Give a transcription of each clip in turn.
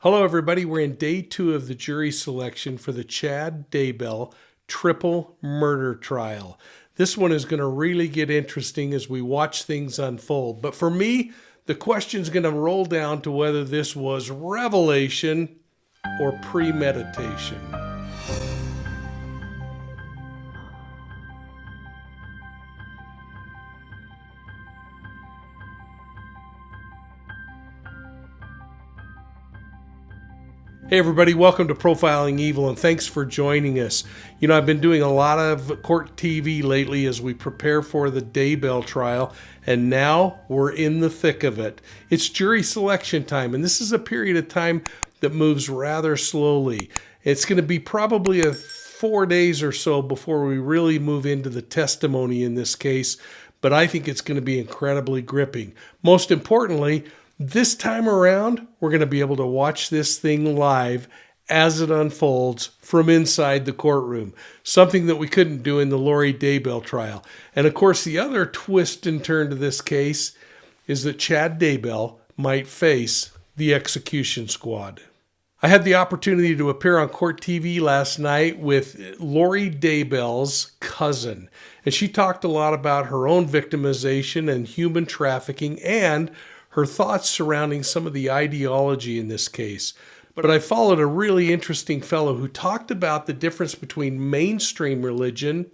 Hello, everybody. We're in day 2 of the jury selection for the Chad Daybell triple murder trial. This one is going to really get interesting as we watch things unfold. But for me, the question is going to roll down to whether this was revelation or premeditation. Hey everybody, welcome to Profiling Evil and thanks for joining us. You know, I've been doing a lot of court TV lately as we prepare for the Daybell trial, and now we're in the thick of it. It's jury selection time, and this is a period of time that moves rather slowly. It's going to be probably 4 days or so before we really move into the testimony in this case, but I think it's going to be incredibly gripping. Most importantly, this time around, we're going to be able to watch this thing live as it unfolds from inside the courtroom, something that we couldn't do in the Vallow Daybell trial. And of course, the other twist and turn to this case is that Chad Daybell might face the execution squad. I had the opportunity to appear on court TV last night with Vallow Daybell's cousin, and she talked a lot about her own victimization and human trafficking and her thoughts surrounding some of the ideology in this case. But I followed a really interesting fellow who talked about the difference between mainstream religion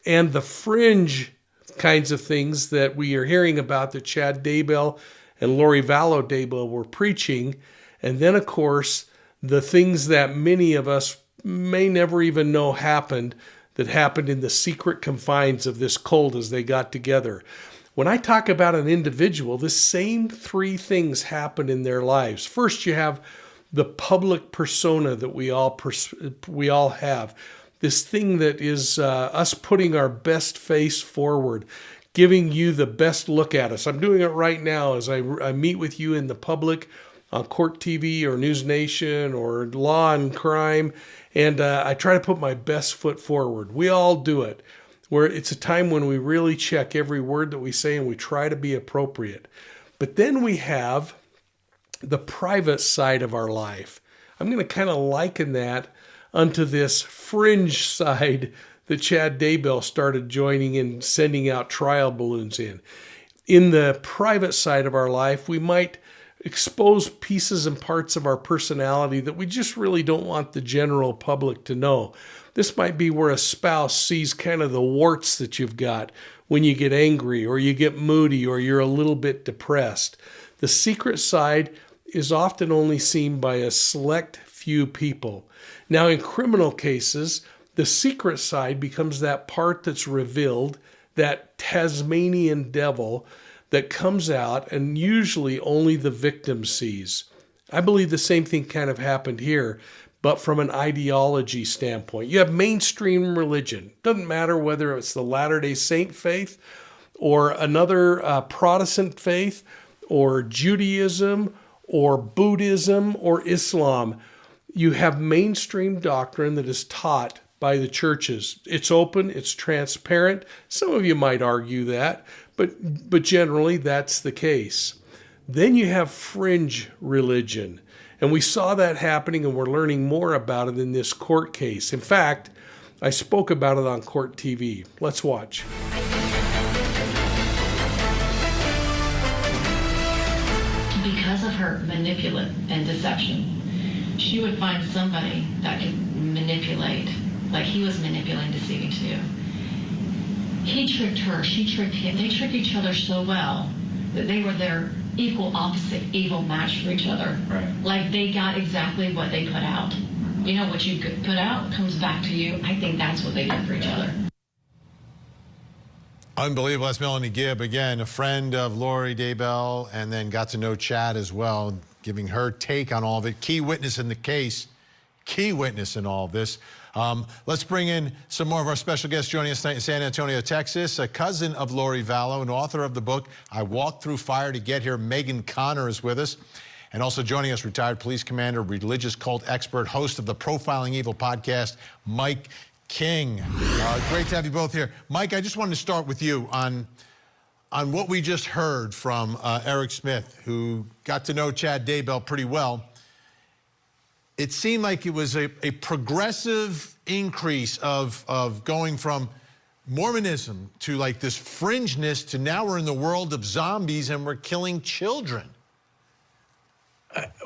and the fringe kinds of things that we are hearing about that Chad Daybell and Vallow Daybell were preaching. And then, of course, the things that many of us may never even know happened, that happened in the secret confines of this cult as they got together. When I talk about an individual, the same 3 things happen in their lives. First, you have the public persona that we all have. This thing that is us putting our best face forward, giving you the best look at us. I'm doing it right now as I meet with you in the public on Court TV or News Nation or Law and Crime, and I try to put my best foot forward. We all do it, where it's a time when we really check every word that we say and we try to be appropriate. But then we have the private side of our life. I'm going to kind of liken that unto this fringe side that Chad Daybell started joining and sending out trial balloons in. In the private side of our life, we might expose pieces and parts of our personality that we just really don't want the general public to know. This might be where a spouse sees kind of the warts that you've got when you get angry or you get moody or you're a little bit depressed. The secret side is often only seen by a select few people. Now, in criminal cases, the secret side becomes that part that's revealed, that Tasmanian devil that comes out and usually only the victim sees. I believe the same thing kind of happened here, but from an ideology standpoint. You have mainstream religion. Doesn't matter whether it's the Latter-day Saint faith or another Protestant faith or Judaism or Buddhism or Islam. You have mainstream doctrine that is taught by the churches. It's open, it's transparent. Some of you might argue that, but generally that's the case. Then you have fringe religion. And we saw that happening, and we're learning more about it in this court case. In fact, I spoke about it on Court TV. Let's watch. Because of her manipulation and deception, she would find somebody that could manipulate, like he was manipulating, deceiving too. He tricked her, she tricked him. They tricked each other so well that they were their equal opposite evil match for each other. Right. Like they got exactly what they put out. You know, what you put out comes back to you. I think that's what they did for each other. Unbelievable. That's Melanie Gibb, again, a friend of Vallow Daybell, and then got to know Chad as well, giving her take on all of it. Key witness in the case, key witness in all of this. Let's bring in some more of our special guests joining us tonight in San Antonio, Texas. A cousin of Vallow Vallow and author of the book, I Walked Through Fire to Get Here, Megan Connor is with us. And also joining us, retired police commander, religious cult expert, host of the Profiling Evil podcast, Mike King. Great to have you both here. Mike, I just wanted to start with you on what we just heard from Eric Smith, who got to know Chad Daybell pretty well. it seemed like it was a progressive increase of going from Mormonism to like this fringeness to now we're in the world of zombies and we're killing children.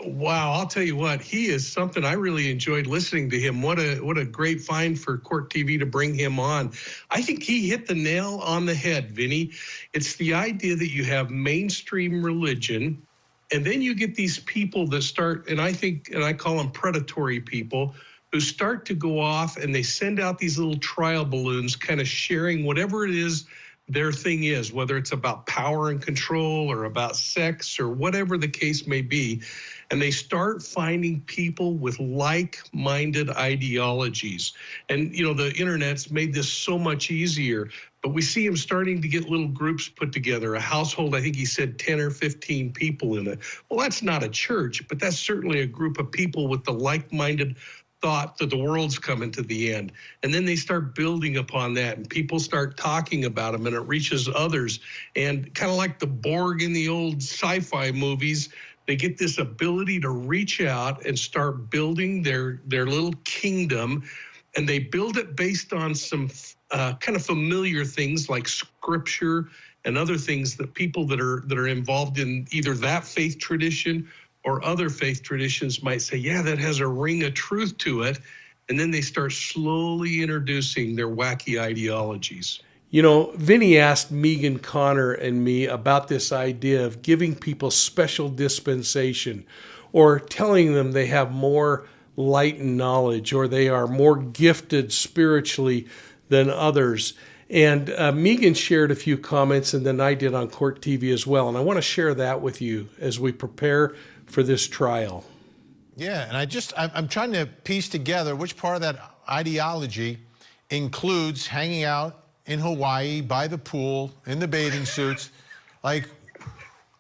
Wow, I'll tell you what, he is something. I really enjoyed listening to him. What a great find for Court TV to bring him on. I think he hit the nail on the head, Vinny. It's the idea that you have mainstream religion, and then you get these people that start, and I call them predatory people, who start to go off and they send out these little trial balloons, kind of sharing whatever it is their thing is, whether it's about power and control or about sex or whatever the case may be. And they start finding people with like-minded ideologies. And, you know, the internet's made this so much easier, but we see him starting to get little groups put together, a household, I think he said 10 or 15 people in it. Well, that's not a church, but that's certainly a group of people with the like-minded thought that the world's coming to the end. And then they start building upon that, and people start talking about them, and it reaches others. And kind of like the Borg in the old sci-fi movies, they get this ability to reach out and start building their little kingdom, and they build it based on some kind of familiar things like scripture and other things that people that are involved in either that faith tradition or other faith traditions might say, yeah, that has a ring of truth to it. And then they start slowly introducing their wacky ideologies. You know, Vinny asked Megan Connor and me about this idea of giving people special dispensation or telling them they have more light and knowledge or they are more gifted spiritually than others. And Megan shared a few comments, and then I did on Court TV as well. And I want to share that with you as we prepare for this trial. Yeah, and I'm trying to piece together which part of that ideology includes hanging out in Hawaii by the pool in the bathing suits. Like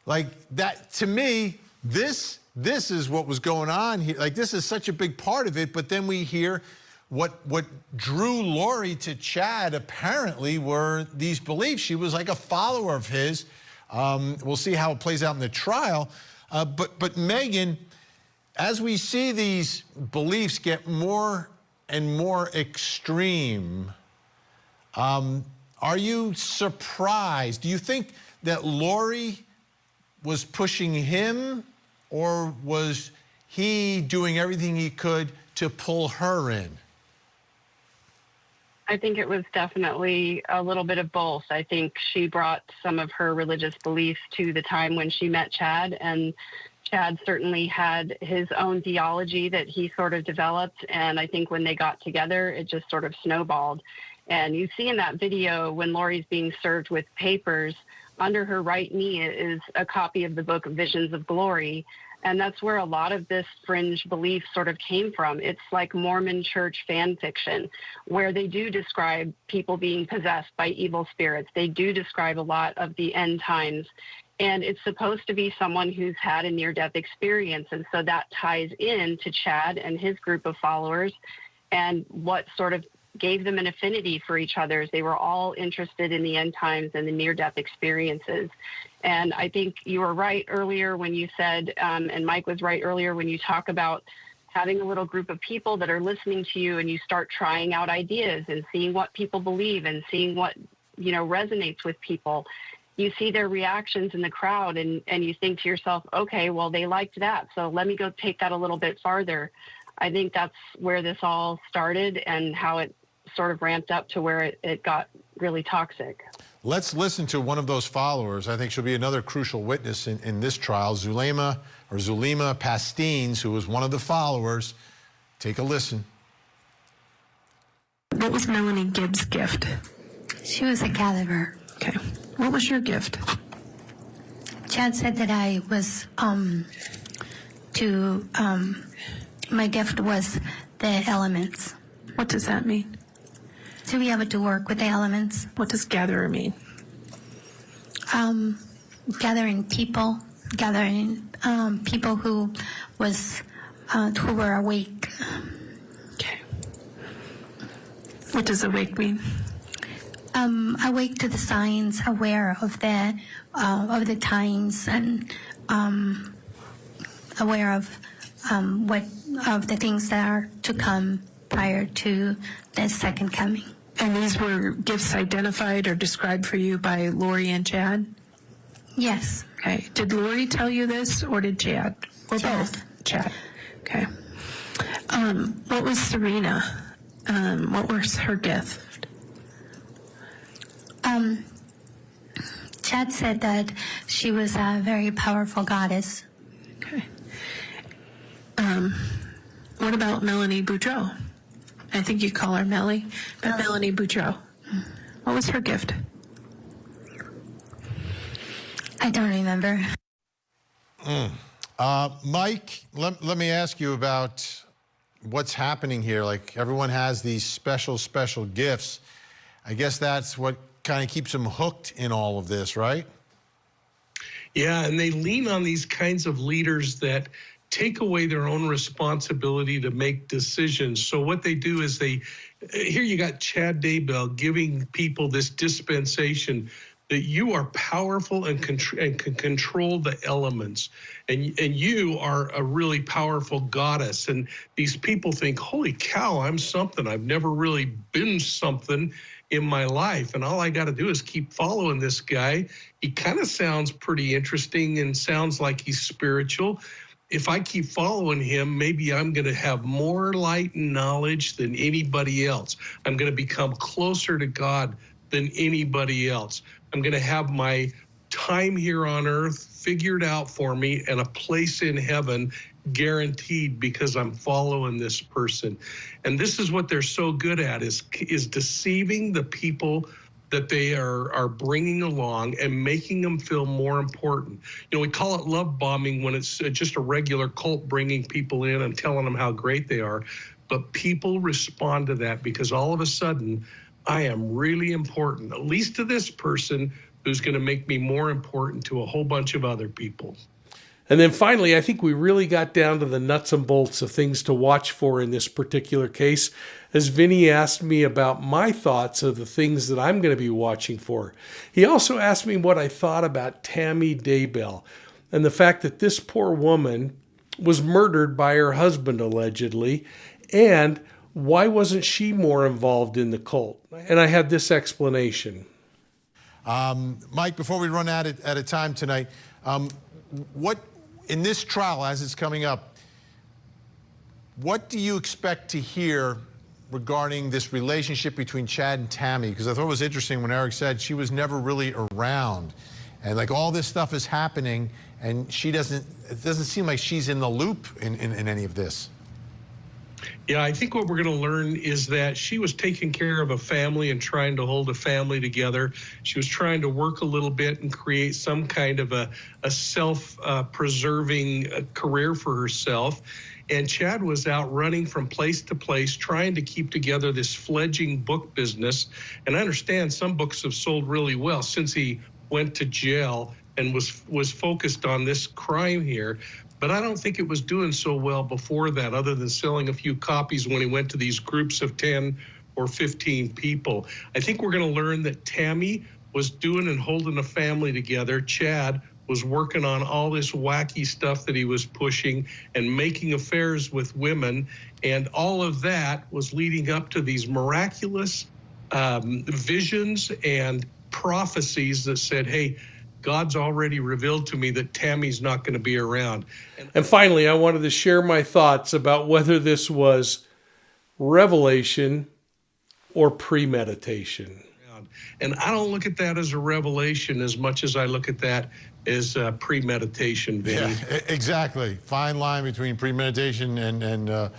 that, to me, this is what was going on here. Like, this is such a big part of it, but then we hear what drew Lori to Chad apparently were these beliefs. She was like a follower of his. We'll see how it plays out in the trial. But Megan, as we see these beliefs get more and more extreme, are you surprised? Do you think that Lori was pushing him, or was he doing everything he could to pull her in? I think it was definitely a little bit of both. I think she brought some of her religious beliefs to the time when she met Chad, and Chad certainly had his own theology that he sort of developed, and I think when they got together, it just sort of snowballed. And you see in that video when Lori's being served with papers, under her right knee is a copy of the book Visions of Glory, and that's where a lot of this fringe belief sort of came from. It's like Mormon church fan fiction, where they do describe people being possessed by evil spirits. They do describe a lot of the end times. And it's supposed to be someone who's had a near-death experience. And so that ties in to Chad and his group of followers, and what sort of gave them an affinity for each other. They were all interested in the end times and the near-death experiences. And I think you were right earlier when you said, and Mike was right earlier when you talk about having a little group of people that are listening to you, and you start trying out ideas and seeing what people believe and seeing what, you know, resonates with people. You see their reactions in the crowd, and you think to yourself, okay, well, they liked that, so let me go take that a little bit farther. I think that's where this all started and how it sort of ramped up to where it got really toxic. Let's listen to one of those followers. I think she'll be another crucial witness in this trial, Zulema Pastines, who was one of the followers. Take a listen. What was Melanie Gibbs' gift? She was a gatherer. Okay. What was your gift? Chad said that I was my gift was the elements. What does that mean? To be able to work with the elements. What does gatherer mean? Gathering people who were awake. Okay. What does awake mean? Awake to the signs, aware of the times, and aware of what of the things that are to come prior to the second coming. And these were gifts identified or described for you by Lori and Chad? Yes. Okay. Did Lori tell you this, or did Chad? Or Chad. both? Chad. Okay. What was Serena? What was her gift? Chad said that she was a very powerful goddess. Okay. What about Melanie Boudreau? I think you call her Melly, but Melanie Boudreau. What was her gift? I don't remember. Mike, let me ask you about what's happening here. Like, everyone has these special gifts. I guess that's what kind of keeps them hooked in all of this, right? Yeah, and they lean on these kinds of leaders that take away their own responsibility to make decisions. So what they do is here you got Chad Daybell giving people this dispensation that you are powerful and can control the elements. And you are a really powerful goddess. And these people think, holy cow, I'm something. I've never really been something in my life. And all I got to do is keep following this guy. He kind of sounds pretty interesting and sounds like he's spiritual. If I keep following him, maybe I'm going to have more light and knowledge than anybody else. I'm going to become closer to God than anybody else. I'm going to have my time here on earth figured out for me and a place in heaven guaranteed because I'm following this person. And this is what they're so good at, is deceiving the people that they are bringing along and making them feel more important. You know, we call it love bombing when it's just a regular cult bringing people in and telling them how great they are. But people respond to that because all of a sudden, I am really important, at least to this person who's going to make me more important to a whole bunch of other people. And then finally, I think we really got down to the nuts and bolts of things to watch for in this particular case, as Vinny asked me about my thoughts of the things that I'm going to be watching for. He also asked me what I thought about Tammy Daybell and the fact that this poor woman was murdered by her husband, allegedly, and why wasn't she more involved in the cult? And I had this explanation. Mike, before we run out of time tonight, what in this trial as it's coming up, what do you expect to hear regarding this relationship between Chad and Tammy? Because I thought it was interesting when Eric said she was never really around. And like all this stuff is happening and it doesn't seem like she's in the loop in any of this. Yeah, I think what we're going to learn is that she was taking care of a family and trying to hold a family together. She was trying to work a little bit and create some kind of a self-preserving career for herself. And Chad was out running from place to place, trying to keep together this fledgling book business. And I understand some books have sold really well since he went to jail and was focused on this crime here. But I don't think it was doing so well before that, other than selling a few copies when he went to these groups of 10 or 15 people. I think we're going to learn that Tammy was doing and holding a family together. Chad was working on all this wacky stuff that he was pushing and making affairs with women. And all of that was leading up to these miraculous visions and prophecies that said, hey, God's already revealed to me that Tammy's not going to be around. And finally, I wanted to share my thoughts about whether this was revelation or premeditation. And I don't look at that as a revelation as much as I look at that as premeditation, Vinny. Yeah, exactly. Fine line between premeditation and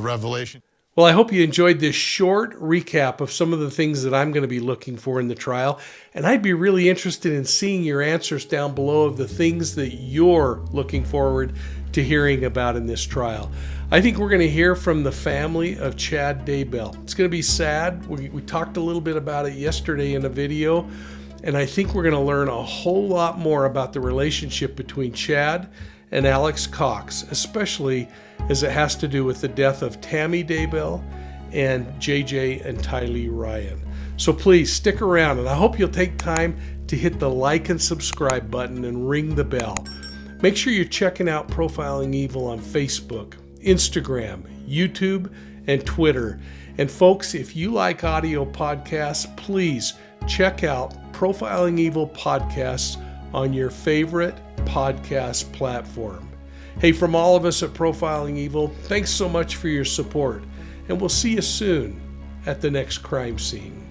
revelation. Well, I hope you enjoyed this short recap of some of the things that I'm going to be looking for in the trial. And I'd be really interested in seeing your answers down below of the things that you're looking forward to hearing about in this trial. I think we're going to hear from the family of Chad Daybell. It's going to be sad. We talked a little bit about it yesterday in a video. And I think we're going to learn a whole lot more about the relationship between Chad and Alex Cox, especially as it has to do with the death of Tammy Daybell and JJ and Tylee Ryan. So please stick around, and I hope you'll take time to hit the like and subscribe button and ring the bell. Make sure you're checking out Profiling Evil on Facebook, Instagram, YouTube, and Twitter. And folks, if you like audio podcasts, please check out Profiling Evil podcasts on your favorite podcast platform. Hey, from all of us at Profiling Evil, thanks so much for your support, and we'll see you soon at the next crime scene.